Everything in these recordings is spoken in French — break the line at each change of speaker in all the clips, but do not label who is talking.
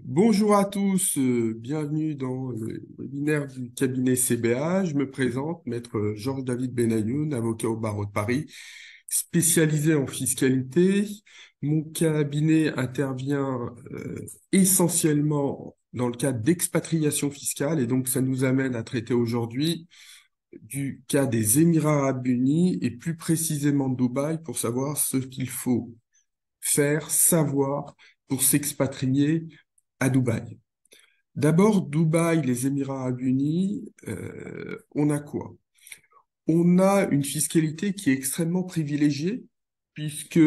Bonjour à tous, bienvenue dans le webinaire du cabinet CBA. Je me présente, Maître Georges-David Benayoun, avocat au barreau de Paris, spécialisé en fiscalité. Mon cabinet intervient essentiellement dans le cadre d'expatriation fiscale et donc ça nous amène à traiter aujourd'hui du cas des Émirats arabes unis et plus précisément de Dubaï pour savoir ce qu'il faut faire, savoir pour s'expatrier à Dubaï. D'abord, Dubaï, les Émirats arabes unis, on a quoi? On a une fiscalité qui est extrêmement privilégiée puisque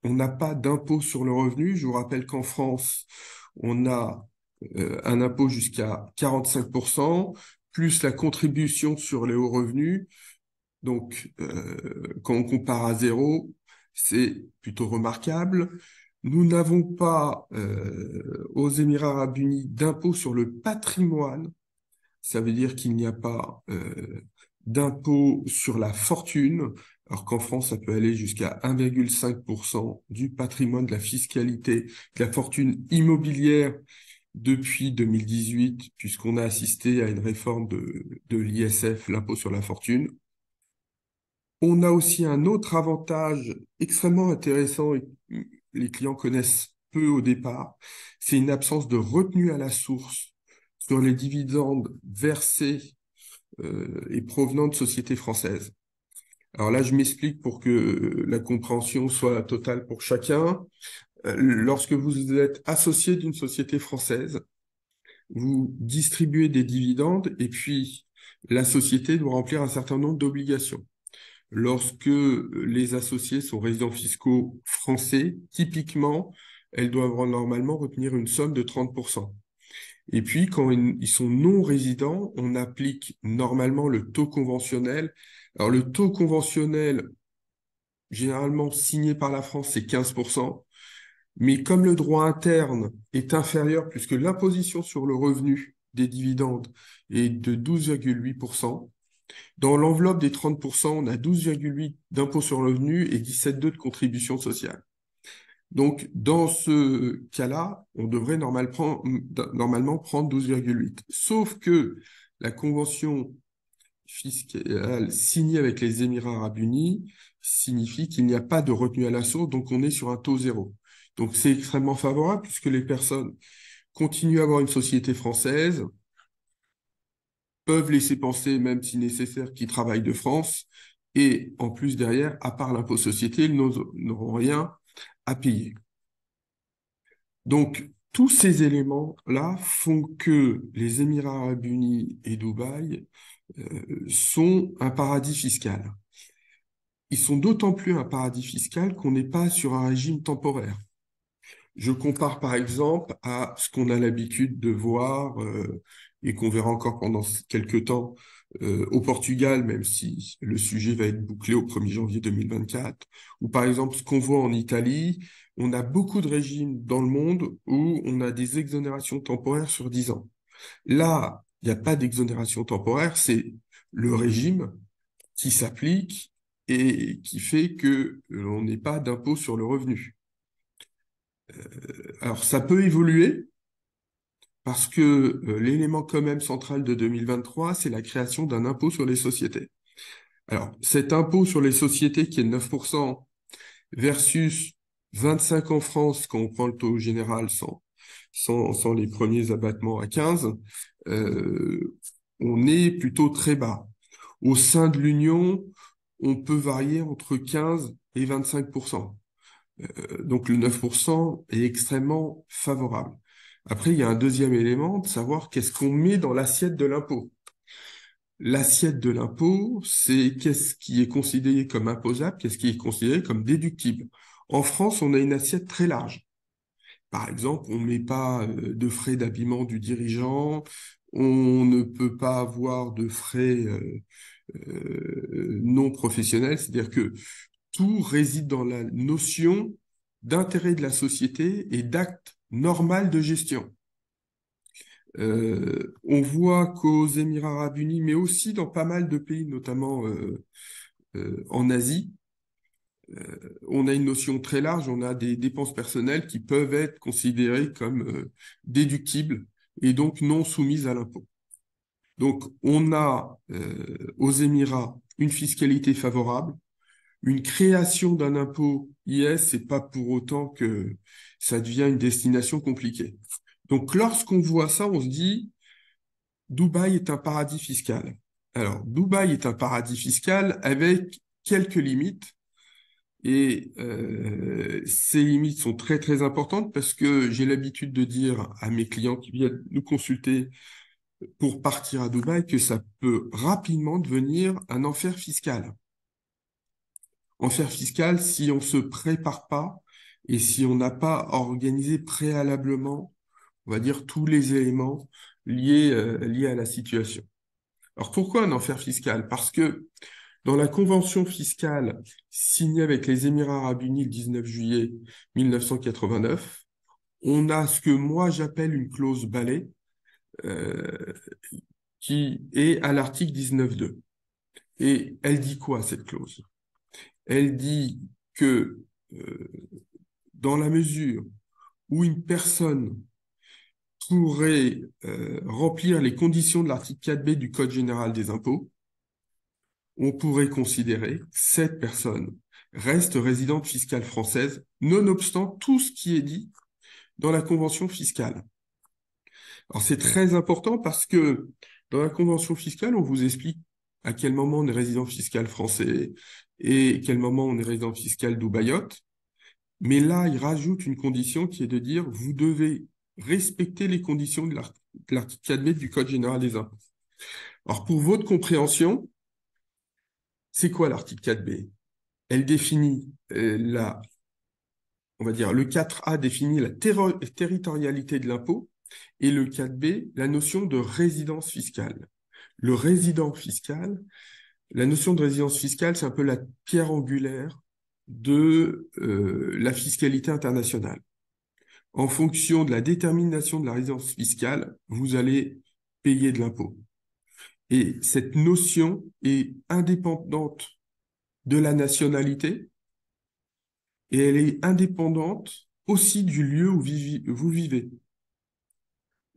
on n'a pas d'impôt sur le revenu. Je vous rappelle qu'en France, on a un impôt jusqu'à 45%, plus la contribution sur les hauts revenus. Donc, quand on compare à zéro, c'est plutôt remarquable. Nous n'avons pas aux Émirats arabes unis d'impôt sur le patrimoine. Ça veut dire qu'il n'y a pas d'impôt sur la fortune, alors qu'en France, ça peut aller jusqu'à 1,5% du patrimoine, de la fiscalité, de la fortune immobilière depuis 2018, puisqu'on a assisté à une réforme de l'ISF, l'impôt sur la fortune. On a aussi un autre avantage extrêmement intéressant et que les clients connaissent peu au départ, c'est une absence de retenue à la source sur les dividendes versés et provenant de sociétés françaises. Alors là, je m'explique pour que la compréhension soit totale pour chacun. Lorsque vous êtes associé d'une société française, vous distribuez des dividendes et puis la société doit remplir un certain nombre d'obligations. Lorsque les associés sont résidents fiscaux français, typiquement, elles doivent normalement retenir une somme de 30%. Et puis, quand ils sont non résidents, on applique normalement le taux conventionnel. Alors, le taux conventionnel, généralement signé par la France, c'est 15%. Mais comme le droit interne est inférieur, puisque l'imposition sur le revenu des dividendes est de 12,8%, dans l'enveloppe des 30%, on a 12,8 d'impôt sur le revenu et 17,2 de contribution sociale. Donc, dans ce cas-là, on devrait normalement prendre 12,8. Sauf que la convention fiscale signée avec les Émirats arabes unis signifie qu'il n'y a pas de retenue à la source, donc on est sur un taux zéro. Donc, c'est extrêmement favorable puisque les personnes continuent à avoir une société française, peuvent laisser penser, même si nécessaire, qu'ils travaillent de France, et en plus derrière, à part l'impôt société, ils n'auront rien à payer. Donc, tous ces éléments-là font que les Émirats arabes unis et Dubaï sont un paradis fiscal. Ils sont d'autant plus un paradis fiscal qu'on n'est pas sur un régime temporaire. Je compare par exemple à ce qu'on a l'habitude de voir et qu'on verra encore pendant quelques temps au Portugal, même si le sujet va être bouclé au 1er janvier 2024, ou par exemple ce qu'on voit en Italie. On a beaucoup de régimes dans le monde où on a des exonérations temporaires sur 10 ans. Là, il n'y a pas d'exonération temporaire, c'est le régime qui s'applique et qui fait que l'on n'est pas d'impôt sur le revenu. Alors, ça peut évoluer parce que l'élément quand même central de 2023, c'est la création d'un impôt sur les sociétés. Alors, cet impôt sur les sociétés qui est de 9% versus 25 en France quand on prend le taux général sans les premiers abattements à 15, euh, on est plutôt très bas. Au sein de l'Union, on peut varier entre 15 et 25%. Donc le 9% est extrêmement favorable. Après, il y a un deuxième élément de savoir qu'est-ce qu'on met dans l'assiette de l'impôt. L'assiette de l'impôt, c'est qu'est-ce qui est considéré comme imposable, qu'est-ce qui est considéré comme déductible. En France, on a une assiette très large. Par exemple, on ne met pas de frais d'habillement du dirigeant, on ne peut pas avoir de frais non professionnels, c'est-à-dire que tout réside dans la notion d'intérêt de la société et d'acte normal de gestion. On voit qu'aux Émirats arabes unis, mais aussi dans pas mal de pays, notamment en Asie, On a une notion très large, on a des dépenses personnelles qui peuvent être considérées comme déductibles et donc non soumises à l'impôt. Donc, on a aux Émirats une fiscalité favorable, une création d'un impôt IS, c'est pas pour autant que ça devient une destination compliquée. Donc, lorsqu'on voit ça, on se dit, Dubaï est un paradis fiscal. Alors, Dubaï est un paradis fiscal avec quelques limites. Et ces limites sont très très importantes parce que j'ai l'habitude de dire à mes clients qui viennent nous consulter pour partir à Dubaï que ça peut rapidement devenir un enfer fiscal. Enfer fiscal si on se prépare pas et si on n'a pas organisé préalablement, on va dire, tous les éléments liés à la situation. Alors pourquoi un enfer fiscal? Parce que dans la convention fiscale signée avec les Émirats arabes unis le 19 juillet 1989, on a ce que moi j'appelle une clause balai, euh, qui est à l'article 19.2. Et elle dit quoi, cette clause? Elle dit que dans la mesure où une personne pourrait remplir les conditions de l'article 4B du Code général des impôts, on pourrait considérer que cette personne reste résidente fiscale française, nonobstant tout ce qui est dit dans la convention fiscale. Alors c'est très important parce que dans la convention fiscale, on vous explique à quel moment on est résident fiscal français et quel moment on est résident fiscal dubaïote. Mais là, il rajoute une condition qui est de dire vous devez respecter les conditions de l'article 4B du Code général des impôts. Alors pour votre compréhension, c'est quoi l'article 4B? Elle définit on va dire, le 4A définit la territorialité de l'impôt et le 4B, la notion de résidence fiscale. Le résident fiscal, la notion de résidence fiscale, c'est un peu la pierre angulaire de la fiscalité internationale. En fonction de la détermination de la résidence fiscale, vous allez payer de l'impôt. Et cette notion est indépendante de la nationalité et elle est indépendante aussi du lieu où vous vivez.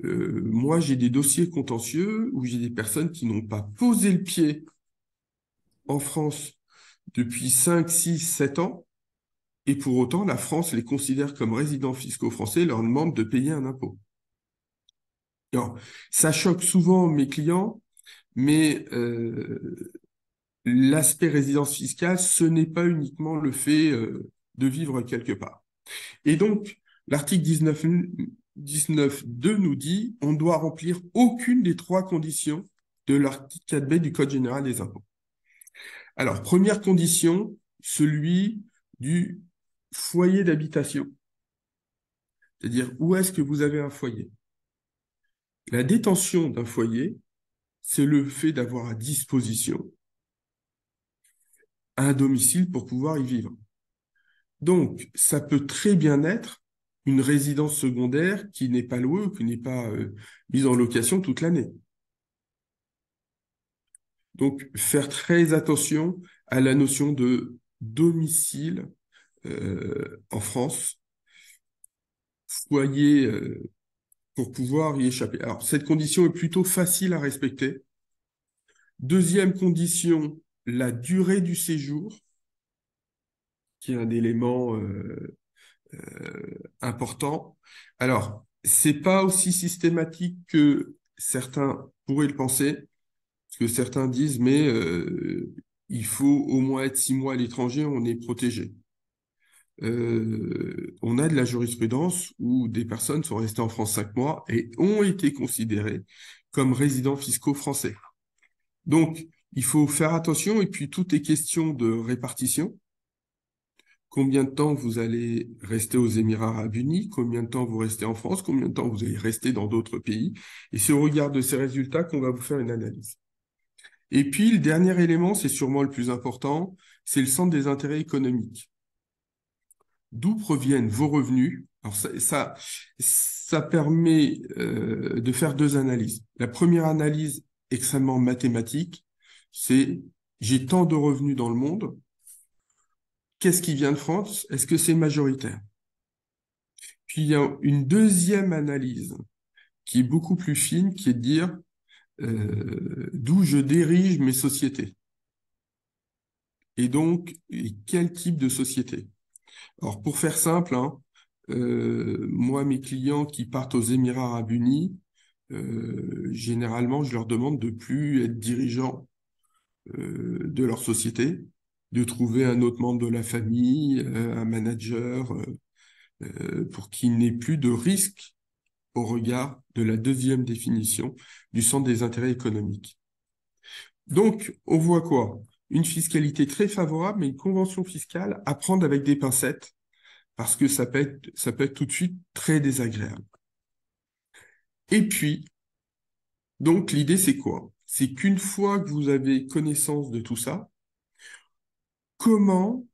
Moi, j'ai des dossiers contentieux où j'ai des personnes qui n'ont pas posé le pied en France depuis 5, 6, 7 ans, et pour autant, la France les considère comme résidents fiscaux français et leur demande de payer un impôt. Alors, ça choque souvent mes clients, mais l'aspect résidence fiscale, ce n'est pas uniquement le fait de vivre quelque part. Et donc, l'article 19.2 nous dit on doit remplir aucune des trois conditions de l'article 4B du Code général des impôts. Alors, première condition, celui du foyer d'habitation. C'est-à-dire, où est-ce que vous avez un foyer? La détention d'un foyer, c'est le fait d'avoir à disposition un domicile pour pouvoir y vivre. Donc, ça peut très bien être une résidence secondaire qui n'est pas louée ou qui n'est pas mise en location toute l'année. Donc, faire très attention à la notion de domicile en France, foyer pour pouvoir y échapper. Alors, cette condition est plutôt facile à respecter. Deuxième condition, la durée du séjour, qui est un élément important. Alors, c'est pas aussi systématique que certains pourraient le penser, parce que certains disent, mais il faut au moins être 6 mois à l'étranger, on est protégé. On a de la jurisprudence où des personnes sont restées en France 5 mois et ont été considérées comme résidents fiscaux français. Donc, il faut faire attention et puis tout est question de répartition. Combien de temps vous allez rester aux Émirats arabes unis? Combien de temps vous restez en France? Combien de temps vous allez rester dans d'autres pays? Et c'est au regard de ces résultats qu'on va vous faire une analyse. Et puis, le dernier élément, c'est sûrement le plus important, c'est le centre des intérêts économiques. D'où proviennent vos revenus? Alors ça permet de faire deux analyses. La première analyse, extrêmement mathématique, c'est j'ai tant de revenus dans le monde, qu'est-ce qui vient de France? Est-ce que c'est majoritaire? Puis il y a une deuxième analyse qui est beaucoup plus fine, qui est de dire d'où je dirige mes sociétés. Et donc, quel type de société? Alors, pour faire simple, hein, moi, mes clients qui partent aux Émirats Arabes Unis, généralement, je leur demande de plus être dirigeants de leur société, de trouver un autre membre de la famille, un manager, pour qu'il n'ait plus de risque au regard de la deuxième définition du centre des intérêts économiques. Donc, on voit quoi? Une fiscalité très favorable, mais une convention fiscale à prendre avec des pincettes, parce que ça peut être tout de suite très désagréable. Et puis, donc, l'idée, c'est quoi? C'est qu'une fois que vous avez connaissance de tout ça, comment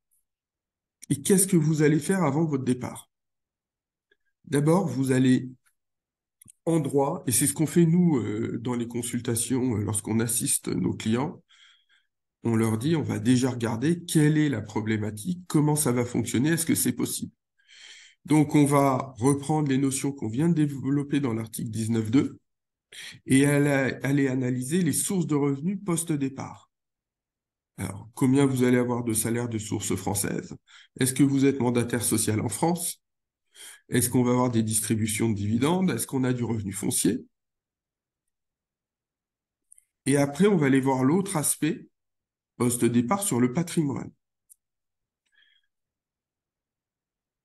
et qu'est-ce que vous allez faire avant votre départ? D'abord, vous allez en droit, et c'est ce qu'on fait nous dans les consultations lorsqu'on assiste nos clients, on leur dit, on va déjà regarder quelle est la problématique, comment ça va fonctionner, est-ce que c'est possible? Donc, on va reprendre les notions qu'on vient de développer dans l'article 19.2 et aller analyser les sources de revenus post-départ. Alors, combien vous allez avoir de salaire de source française? Est-ce que vous êtes mandataire social en France? Est-ce qu'on va avoir des distributions de dividendes? Est-ce qu'on a du revenu foncier? Et après, on va aller voir l'autre aspect post-départ sur le patrimoine.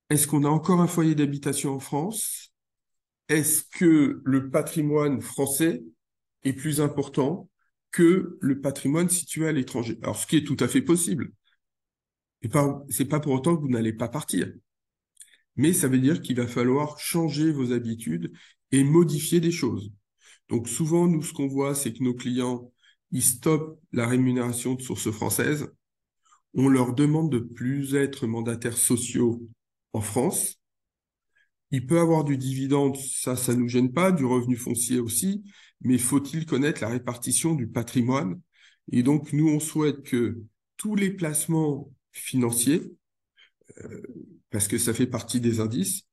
Est-ce qu'on a encore un foyer d'habitation en France? Est-ce que le patrimoine français est plus important que le patrimoine situé à l'étranger? Alors, ce qui est tout à fait possible. Et c'est pas pour autant que vous n'allez pas partir. Mais ça veut dire qu'il va falloir changer vos habitudes et modifier des choses. Donc, souvent, nous, ce qu'on voit, c'est que nos clients, ils stoppent la rémunération de source française. On leur demande de plus être mandataires sociaux en France. Il peut avoir du dividende, ça nous gêne pas, du revenu foncier aussi, mais faut-il connaître la répartition du patrimoine? Et donc, nous, on souhaite que tous les placements financiers, parce que ça fait partie des indices,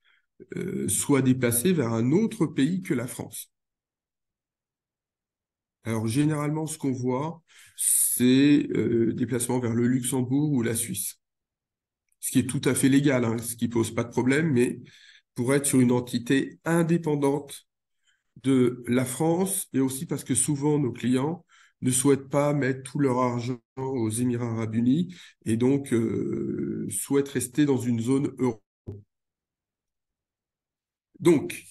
soient déplacés vers un autre pays que la France. Alors, généralement, ce qu'on voit, c'est des placements vers le Luxembourg ou la Suisse, ce qui est tout à fait légal, hein, ce qui pose pas de problème, mais pour être sur une entité indépendante de la France et aussi parce que souvent nos clients ne souhaitent pas mettre tout leur argent aux Émirats Arabes Unis et donc souhaitent rester dans une zone euro. Donc,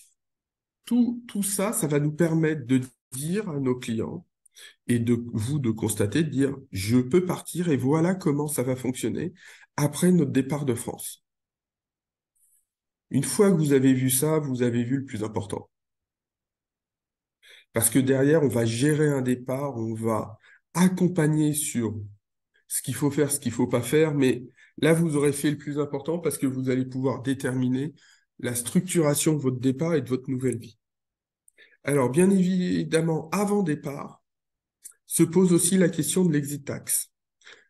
tout ça, ça va nous permettre de dire à nos clients et de vous de constater, de dire, je peux partir et voilà comment ça va fonctionner après notre départ de France. Une fois que vous avez vu ça, vous avez vu le plus important. Parce que derrière, on va gérer un départ, on va accompagner sur ce qu'il faut faire, ce qu'il faut pas faire, mais là, vous aurez fait le plus important parce que vous allez pouvoir déterminer la structuration de votre départ et de votre nouvelle vie. Alors, bien évidemment, avant départ, se pose aussi la question de l'exit tax.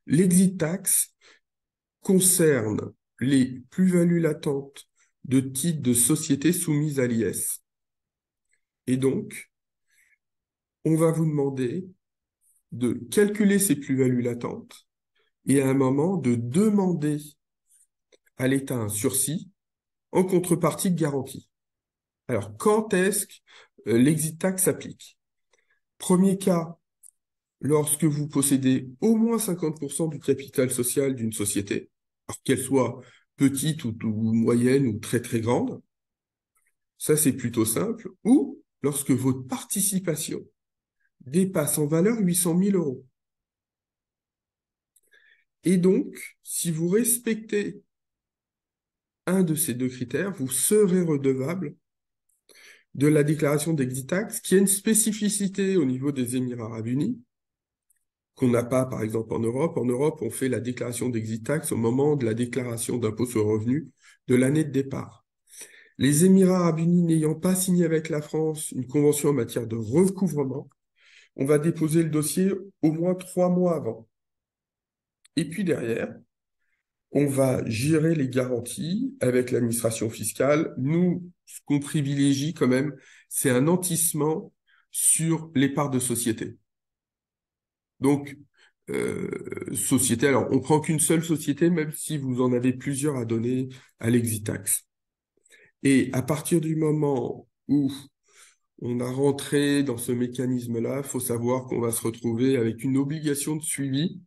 L'exit tax concerne les plus-values latentes de titres de société soumises à l'IS. Et donc, on va vous demander de calculer ces plus-values latentes et à un moment de demander à l'État un sursis en contrepartie de garantie. Alors, quand est-ce que l'exit tax s'applique? Premier cas, lorsque vous possédez au moins 50% du capital social d'une société, alors qu'elle soit petite ou moyenne ou très très grande, ça c'est plutôt simple, ou lorsque votre participation dépasse en valeur 800 000 euros. Et donc, si vous respectez un de ces deux critères, vous serez redevable de la déclaration d'exit tax, qui a une spécificité au niveau des Émirats Arabes Unis, qu'on n'a pas, par exemple, en Europe. En Europe, on fait la déclaration d'exit tax au moment de la déclaration d'impôt sur le revenu de l'année de départ. Les Émirats Arabes Unis n'ayant pas signé avec la France une convention en matière de recouvrement, on va déposer le dossier au moins 3 mois avant. Et puis derrière, On va gérer les garanties avec l'administration fiscale. Nous, ce qu'on privilégie quand même, c'est un nantissement sur les parts de société. Donc, société, alors on prend qu'une seule société, même si vous en avez plusieurs à donner à l'Exitax. Et à partir du moment où on a rentré dans ce mécanisme-là, il faut savoir qu'on va se retrouver avec une obligation de suivi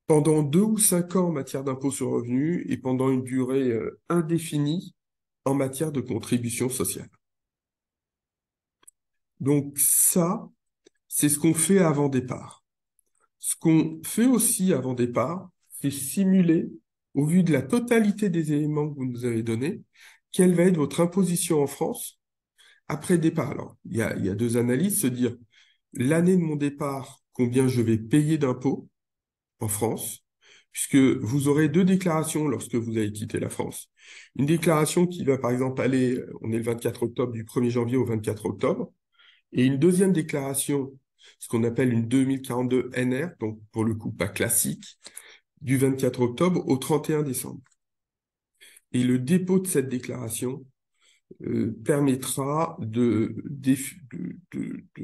pendant 2 ou 5 ans en matière d'impôt sur le revenu et pendant une durée indéfinie en matière de contribution sociale. Donc ça, c'est ce qu'on fait avant départ. Ce qu'on fait aussi avant départ, c'est simuler, au vu de la totalité des éléments que vous nous avez donnés, quelle va être votre imposition en France après départ. Alors, il y a 2 analyses, se dire l'année de mon départ, combien je vais payer d'impôts en France, puisque vous aurez 2 déclarations lorsque vous allez quitter la France. Une déclaration qui va par exemple aller, on est le 24 octobre, du 1er janvier au 24 octobre, et une deuxième déclaration, ce qu'on appelle une 2042 NR, donc pour le coup pas classique, du 24 octobre au 31 décembre. Et le dépôt de cette déclaration permettra de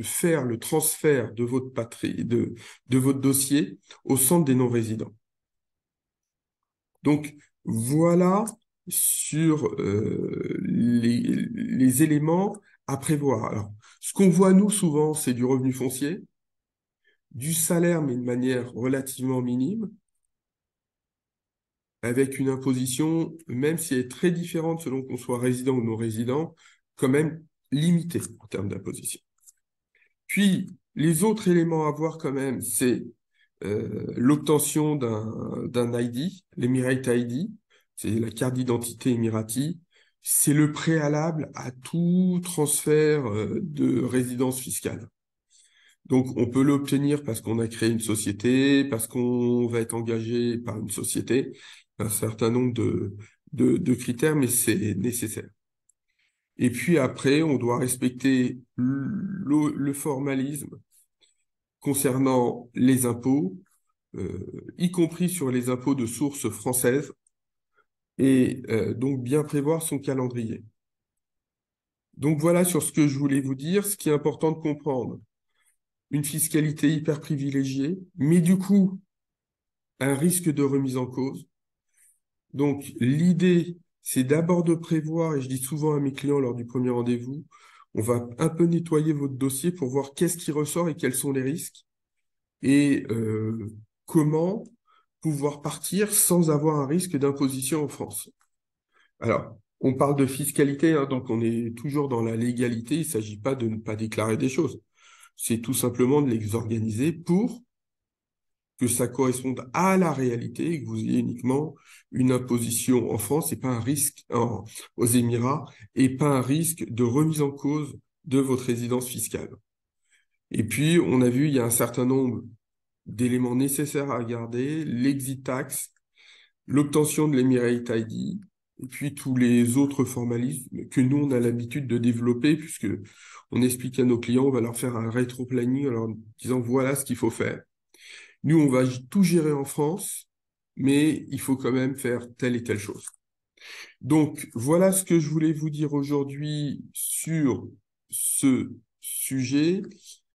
faire le transfert de votre de votre dossier au centre des non-résidents. Donc, voilà sur les éléments à prévoir. Alors, ce qu'on voit, nous, souvent, c'est du revenu foncier, du salaire, mais de manière relativement minime, avec une imposition, même si elle est très différente selon qu'on soit résident ou non-résident, quand même limitée en termes d'imposition. Puis, les autres éléments à voir quand même, c'est l'obtention d'un ID, l'Emirate ID, c'est la carte d'identité émirati, c'est le préalable à tout transfert de résidence fiscale. Donc, on peut l'obtenir parce qu'on a créé une société, parce qu'on va être engagé par une société, un certain nombre de critères, mais c'est nécessaire. Et puis après, on doit respecter le formalisme concernant les impôts, y compris sur les impôts de source française, et donc bien prévoir son calendrier. Donc voilà sur ce que je voulais vous dire. Ce qui est important de comprendre, une fiscalité hyper privilégiée, mais du coup, un risque de remise en cause. Donc l'idée, c'est d'abord de prévoir, et je dis souvent à mes clients lors du premier rendez-vous, on va un peu nettoyer votre dossier pour voir qu'est-ce qui ressort et quels sont les risques, et comment pouvoir partir sans avoir un risque d'imposition en France. Alors, on parle de fiscalité, hein, donc on est toujours dans la légalité. Il ne s'agit pas de ne pas déclarer des choses. C'est tout simplement de les organiser pour que ça corresponde à la réalité et que vous ayez uniquement une imposition en France et pas un risque aux Émirats et pas un risque de remise en cause de votre résidence fiscale. Et puis, on a vu, il y a un certain nombre d'éléments nécessaires à regarder, l'exit tax, l'obtention de l'Emirate ID, et puis tous les autres formalismes que nous, on a l'habitude de développer, puisque on explique à nos clients, on va leur faire un rétro-planning en leur disant, voilà ce qu'il faut faire. Nous, on va tout gérer en France, mais il faut quand même faire telle et telle chose. Donc, voilà ce que je voulais vous dire aujourd'hui sur ce sujet.